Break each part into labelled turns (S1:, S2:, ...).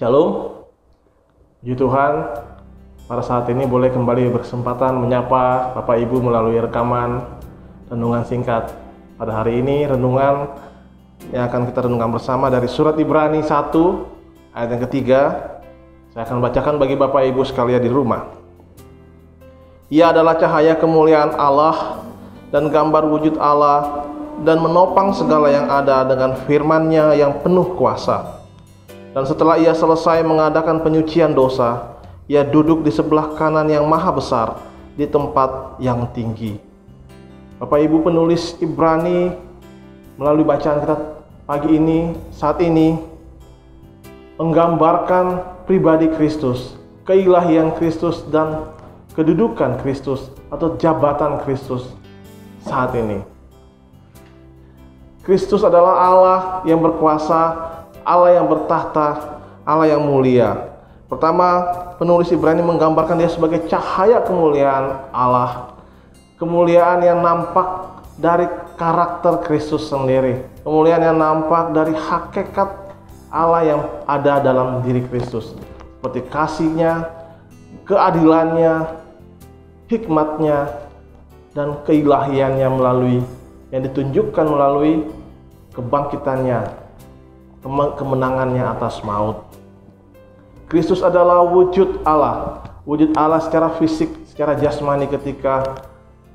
S1: Shalom, puji Tuhan. Pada saat ini boleh kembali berkesempatan menyapa Bapak Ibu melalui rekaman renungan singkat. Pada hari ini renungan yang akan kita renungkan bersama dari surat Ibrani 1 ayat yang ketiga. Saya akan bacakan bagi Bapak Ibu sekalian di rumah. Ia adalah cahaya kemuliaan Allah dan gambar wujud Allah, dan menopang segala yang ada dengan firman-Nya yang penuh kuasa. Dan setelah ia selesai mengadakan penyucian dosa, ia duduk di sebelah kanan yang maha besar di tempat yang tinggi. Bapak Ibu penulis Ibrani melalui bacaan kita pagi ini, saat ini, menggambarkan pribadi Kristus, keilahian Kristus, dan kedudukan Kristus atau jabatan Kristus saat ini. Kristus adalah Allah yang berkuasa, Allah yang bertahta, Allah yang mulia. Pertama, penulis Ibrani menggambarkan dia sebagai cahaya kemuliaan Allah. Kemuliaan yang nampak dari karakter Kristus sendiri. Kemuliaan yang nampak dari hakikat Allah yang ada dalam diri Kristus. Seperti kasih-Nya, keadilannya, hikmat-Nya, dan keilahian-Nya yang ditunjukkan melalui kebangkitan-Nya, kemenangannya atas maut. Kristus adalah wujud Allah secara fisik, secara jasmani ketika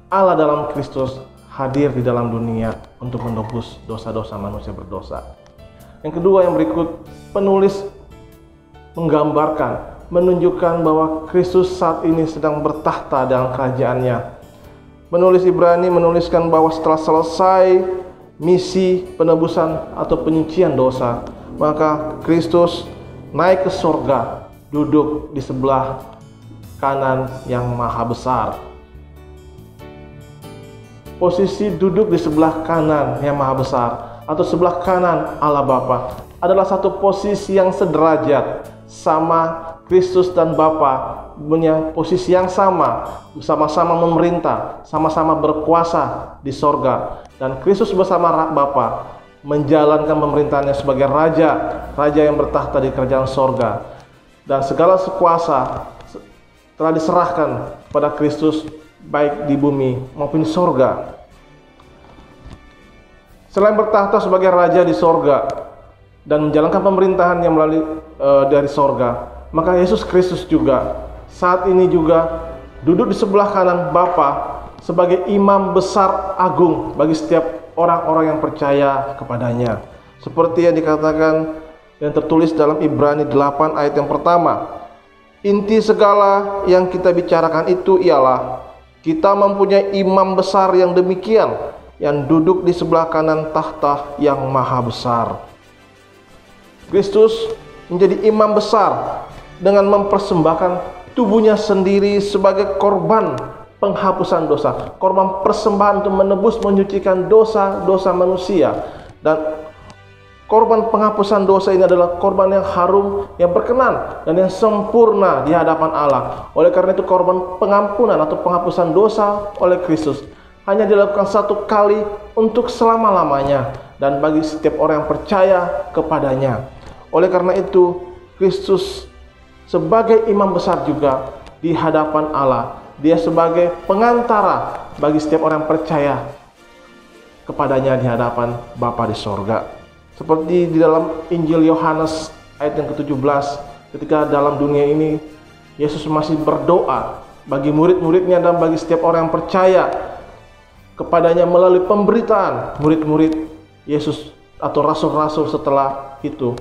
S1: Allah dalam Kristus hadir di dalam dunia untuk menebus dosa-dosa manusia berdosa. Yang kedua yang berikut, penulis menggambarkan, menunjukkan bahwa Kristus saat ini sedang bertahta dalam kerajaan-Nya. Penulis Ibrani menuliskan bahwa setelah selesai misi penebusan atau penyucian dosa, maka Kristus naik ke sorga, duduk di sebelah kanan yang maha besar. Posisi duduk di sebelah kanan yang maha besar atau sebelah kanan Allah Bapa adalah satu posisi yang sederajat, sama Kristus dan Bapa punya posisi yang sama-sama memerintah, sama-sama berkuasa di sorga. Dan Kristus bersama Bapa menjalankan pemerintahannya sebagai raja yang bertahta di kerajaan sorga. Dan segala kuasa telah diserahkan pada Kristus baik di bumi maupun di sorga. Selain bertahta sebagai raja di sorga dan menjalankan pemerintahan yang melalui dari sorga, maka Yesus Kristus juga saat ini juga duduk di sebelah kanan Bapa sebagai imam besar agung bagi setiap orang-orang yang percaya kepadanya. Seperti yang dikatakan yang tertulis dalam Ibrani 8 ayat yang pertama. Inti segala yang kita bicarakan itu ialah kita mempunyai imam besar yang demikian, yang duduk di sebelah kanan tahta yang maha besar. Kristus menjadi imam besar dengan mempersembahkan tubuhnya sendiri sebagai korban penghapusan dosa, korban persembahan untuk menebus, menyucikan dosa-dosa manusia. Dan korban penghapusan dosa ini adalah korban yang harum, yang berkenan, dan yang sempurna di hadapan Allah. Oleh karena itu korban pengampunan atau penghapusan dosa oleh Kristus hanya dilakukan satu kali untuk selama-lamanya dan bagi setiap orang yang percaya kepadanya. Oleh karena itu Kristus sebagai imam besar juga di hadapan Allah. Dia sebagai pengantara bagi setiap orang yang percaya kepadanya di hadapan Bapa di sorga. Seperti di dalam Injil Yohanes ayat yang ke-17, ketika dalam dunia ini Yesus masih berdoa bagi murid-muridnya dan bagi setiap orang yang percaya kepadanya melalui pemberitaan murid-murid Yesus atau rasul-rasul setelah itu.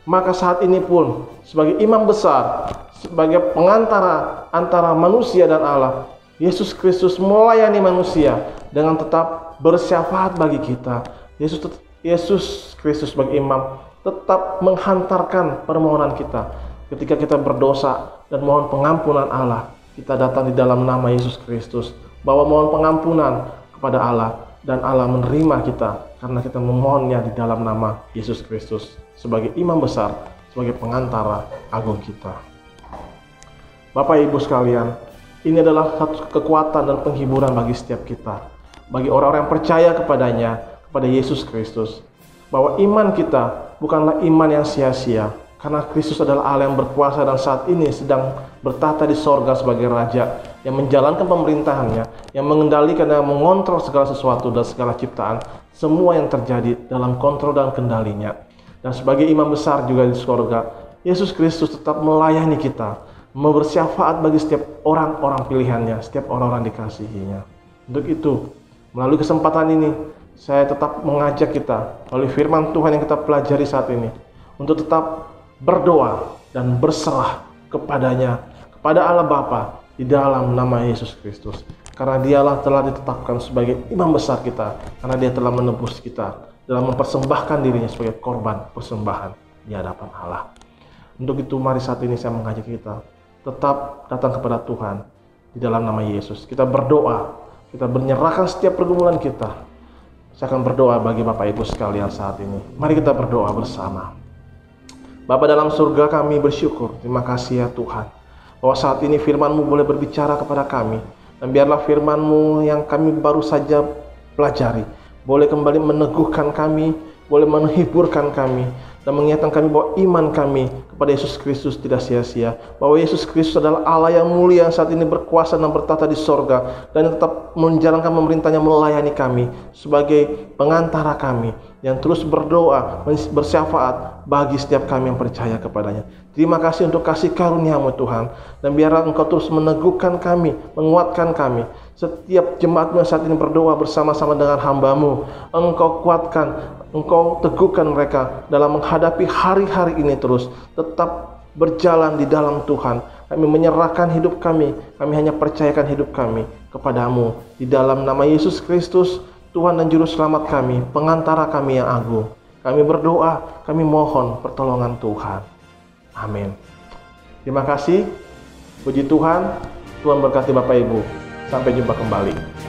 S1: Maka saat ini pun sebagai imam besar, sebagai pengantara antara manusia dan Allah, Yesus Kristus melayani manusia dengan tetap bersyafaat bagi kita. Yesus Kristus sebagai imam tetap menghantarkan permohonan kita ketika kita berdosa dan mohon pengampunan Allah. Kita datang di dalam nama Yesus Kristus, bawa mohon pengampunan kepada Allah, dan Allah menerima kita karena kita memohonnya di dalam nama Yesus Kristus sebagai imam besar, sebagai pengantara agung kita. Bapak Ibu sekalian, ini adalah satu kekuatan dan penghiburan bagi setiap kita, bagi orang-orang yang percaya kepadanya, kepada Yesus Kristus, bahwa iman kita bukanlah iman yang sia-sia, Karena Kristus adalah Allah yang berkuasa dan saat ini sedang bertata di sorga sebagai Raja, yang menjalankan pemerintahannya, yang mengendalikan dan mengontrol segala sesuatu dan segala ciptaan, semua yang terjadi dalam kontrol dan kendalinya. Dan sebagai imam besar juga di sorga, Yesus Kristus tetap melayani kita, memberi syafaat bagi setiap orang-orang pilihannya, setiap orang-orang dikasihinya. Untuk itu, melalui kesempatan ini, saya tetap mengajak kita, melalui firman Tuhan yang kita pelajari saat ini, untuk tetap berdoa dan berserah kepadanya, kepada Allah Bapa di dalam nama Yesus Kristus. Karena dialah telah ditetapkan sebagai imam besar kita, karena dia telah menebus kita, dalam mempersembahkan dirinya sebagai korban persembahan di hadapan Allah. Untuk itu mari saat ini saya mengajak kita tetap datang kepada Tuhan di dalam nama Yesus. Kita berdoa, kita menyerahkan setiap pergumulan kita. Saya akan berdoa bagi Bapak Ibu sekalian saat ini. Mari kita berdoa bersama. Bapa dalam surga, kami bersyukur, terima kasih ya Tuhan, bahwa saat ini firman-Mu boleh berbicara kepada kami. Dan biarlah firman-Mu yang kami baru saja pelajari boleh kembali meneguhkan kami, boleh menghiburkan kami, dan mengingatkan kami bahwa iman kami kepada Yesus Kristus tidak sia-sia, bahwa Yesus Kristus adalah Allah yang mulia yang saat ini berkuasa dan bertata di sorga, dan tetap menjalankan pemerintahnya, melayani kami sebagai pengantara kami yang terus berdoa, bersyafaat bagi setiap kami yang percaya kepadanya. Terima kasih untuk kasih karunia-Mu Tuhan, dan biarlah Engkau terus meneguhkan kami, menguatkan kami. Setiap jemaat-Mu yang saat ini berdoa bersama-sama dengan hamba-Mu, Engkau kuatkan, Engkau teguhkan mereka dalam menghadapi hari-hari ini terus. Tetap berjalan di dalam Tuhan. Kami menyerahkan hidup kami hanya percayakan hidup kami kepadamu. Di dalam nama Yesus Kristus, Tuhan dan Juru Selamat kami, pengantara kami yang agung. Kami berdoa, kami mohon pertolongan Tuhan. Amin. Terima kasih. Puji Tuhan. Tuhan berkati Bapak Ibu. Sampai jumpa kembali.